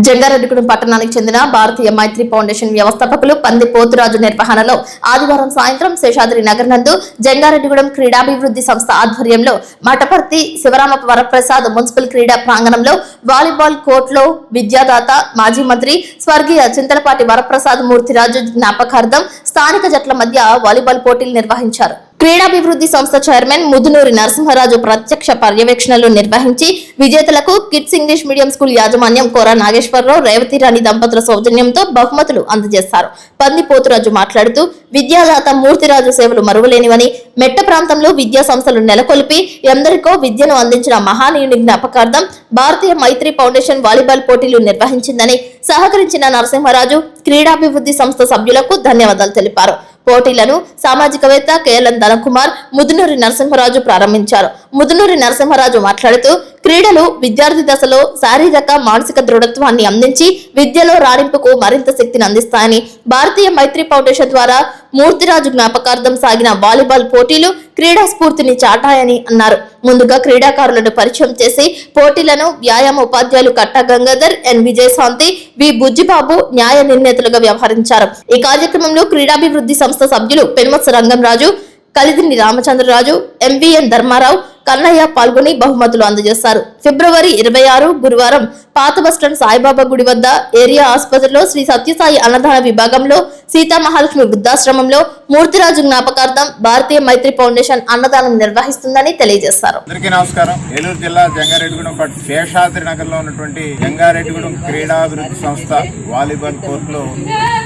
జంగారెడ్డిగూడెం పట్టణానికి చెందిన భారతీయ మైత్రి ఫౌండేషన్ వ్యవస్థాపకులు పంది పోతురాజు నిర్వహణలో ఆదివారం సాయంత్రం శేషాద్రి నగర్ నందు జంగారెడ్డిగూడెం క్రీడాభివృద్ధి సంస్థ ఆధ్వర్యంలో మఠపర్తి శివరామ వరప్రసాద్ మున్సిపల్ క్రీడా ప్రాంగణంలో వాలీబాల్ కోర్టులో విద్యాదాత మాజీ మంత్రి స్వర్గీయ చింతలపాటి వరప్రసాద్ మూర్తిరాజు జ్ఞాపకార్థం స్థానిక జట్ల మధ్య వాలీబాల్ పోటీలు నిర్వహించారు. క్రీడాభివృద్ధి సంస్థ చైర్మన్ ముదునూరి నరసింహరాజు ప్రత్యక్ష పర్యవేక్షణలు నిర్వహించి విజేతలకు కిడ్స్ ఇంగ్లీష్ మీడియం స్కూల్ యాజమాన్యం కోర నాగేశ్వరరావు రేవతి రాణి దంపతుల సౌజన్యంతో బహుమతులు అందజేశారు. పంది పోతురాజు మాట్లాడుతూ విద్యాదాత మూర్తిరాజు సేవలు మరువలేనివని, మెట్ట ప్రాంతంలో విద్యా సంస్థలు నెలకొల్పి ఎందరికో విద్యను అందించిన మహానీయుని జ్ఞాపకార్థం భారతీయ మైత్రి ఫౌండేషన్ వాలీబాల్ పోటీలు నిర్వహించిందని సహకరించిన నరసింహరాజు క్రీడాభివృద్ధి సంస్థ సభ్యులకు ధన్యవాదాలు తెలిపారు. పోటీలను సామాజికవేత్త కేఎల్ఎన్ ధనకుమార్, ముదునూరి నరసింహరాజు ప్రారంభించారు. ముదునూరి నరసింహరాజు మాట్లాడుతూ క్రీడలు విద్యార్థి దశలో శారీరక మానసిక దృఢత్వాన్ని అందించి విద్యలో రాణింపుకు మరింత శక్తిని అందిస్తాయని, భారతీయ మైత్రి ఫౌండేషన్ ద్వారా మూర్తిరాజు జ్ఞాపకార్థం సాగిన వాలీబాల్ పోటీలు క్రీడా స్ఫూర్తిని చాటాయని అన్నారు. ముందుగా క్రీడాకారులను పరిచయం చేసి పోటీలను వ్యాయామ ఉపాధ్యాయులు కట్టా గంగాధర్, ఎన్ విజయశాంతి, వి బుజ్జిబాబు న్యాయ నిర్ణేతలుగా వ్యవహరించారు. ఈ కార్యక్రమంలో క్రీడాభివృద్ధి సంస్థ సభ్యులు పెనుమత్స రంగంరాజు, కలిదిని రామచంద్రరాజు, ఎంవిఎన్ ధర్మారావు, కన్నయ్య పాల్గొని బహుమతులు అందజేశారు. ఫిబ్రవరి 26 గురువారం పాత బస్టాండ్ సాయిబాబా గుడి వద్ద ఏరియా ఆసుపత్రిలో శ్రీ సత్యసాయి అన్నదాన విభాగంలో సీతామహాలక్ష్మి వృద్ధాశ్రమంలో మూర్తిరాజు జ్ఞాపకార్థం భారతీయ మైత్రి ఫౌండేషన్ అన్నదానం నిర్వహిస్తుందని తెలియజేశారు. అందరికీ నమస్కారం. ఏలూరు జిల్లా జంగారెడ్డిగూడెం శేషాద్రి నగర్ లో ఉన్నటువంటి జంగారెడ్డిగూడెం క్రీడాభివృద్ధి సంస్థ వాలీబాల్ కోర్టులో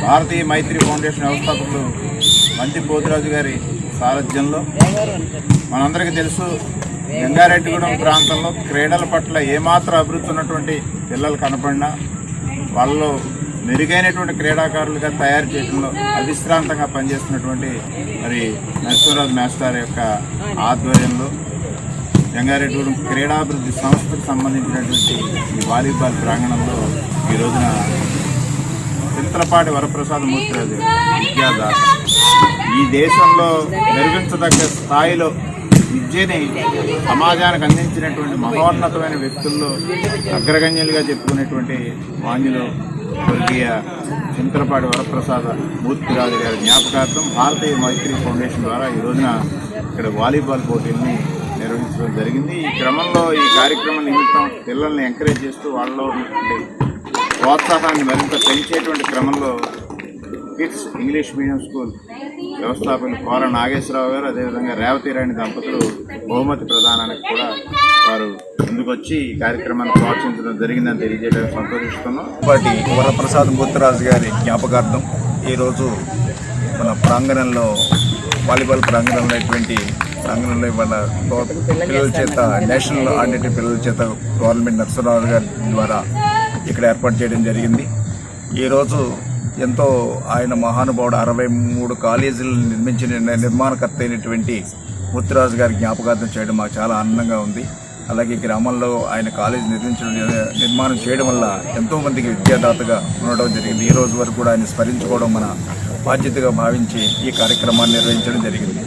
భారతీయ మైత్రి ఫౌండేషన్ వ్యవస్థాపకులు పంది పోతురాజు గారి సారథ్యంలో మనందరికీ తెలుసు, జంగారెడ్డిగూడెం ప్రాంతంలో క్రీడల పట్ల ఏమాత్రం అభివృద్ధి ఉన్నటువంటి పిల్లలు కనపడినా వాళ్ళలో మెరుగైనటువంటి క్రీడాకారులుగా తయారు చేయడంలో అవిశ్రాంతంగా పనిచేస్తున్నటువంటి మరి నరసింహరాజు మాస్టర్ యొక్క ఆధ్వర్యంలో జంగారెడ్డిగూడెం క్రీడాభివృద్ధి సంస్థకు సంబంధించినటువంటి ఈ వాలీబాల్ ప్రాంగణంలో ఈ రోజున చింతలపాటి వరప్రసాద్ మూర్తిరాజు విద్యాదాత ఈ దేశంలో నిర్మించదగ్గ స్థాయిలో విద్యని సమాజానికి అందించినటువంటి మహోన్నతమైన వ్యక్తుల్లో అగ్రగణ్యులుగా చెప్పుకునేటువంటి మాన్యులు స్వర్గీయ చింతలపాటి వరప్రసాద మూర్తిరాజు గారి జ్ఞాపకార్థం భారతీయ మైత్రి ఫౌండేషన్ ద్వారా ఈ రోజున ఇక్కడ వాలీబాల్ పోటీల్ని నిర్వహించడం జరిగింది. ఈ క్రమంలో ఈ కార్యక్రమం నిమిత్తం పిల్లల్ని ఎంకరేజ్ చేస్తూ వాళ్ళలో ఉన్నటువంటి ప్రోత్సాహాన్ని మరింత పెంచేటువంటి క్రమంలో కిడ్స్ ఇంగ్లీష్ మీడియం స్కూల్ వ్యవస్థాపకులు కోర నాగేశ్వరరావు గారు, అదేవిధంగా రేవతి రాణి దంపతులు బహుమతి ప్రదానానికి కూడా వారు ముందుకొచ్చి ఈ కార్యక్రమాన్ని ప్రోత్సహించడం జరిగిందని తెలియజేయడానికి సంతోషిస్తున్నాం. పాటి వరప్రసాద్ మూర్తిరాజు గారి జ్ఞాపకార్థం ఈరోజు మన ప్రాంగణంలో వాలీబాల్ ప్రాంగణంలో ఇవాళ పిల్లల చేత నేషనల్ ఆడిటరీ పిల్లల చేత గవర్నమెంట్ నరసింహరావు గారి ద్వారా ఇక్కడ ఏర్పాటు చేయడం జరిగింది. ఈరోజు ఎంతో ఆయన మహానుభావుడు 63 కాలేజీలు నిర్మించిన నిర్మాణకర్త అయినటువంటి మూర్తిరాజు గారి జ్ఞాపకార్థం చేయడం మాకు చాలా ఆనందంగా ఉంది. అలాగే గ్రామంలో ఆయన కాలేజీ నిర్మాణం చేయడం వల్ల ఎంతోమందికి విద్యాదాతగా ఉండడం జరిగింది. ఈ రోజు వరకు కూడా ఆయన స్మరించుకోవడం మన బాధ్యతగా భావించి ఈ కార్యక్రమాన్ని నిర్వహించడం జరిగింది.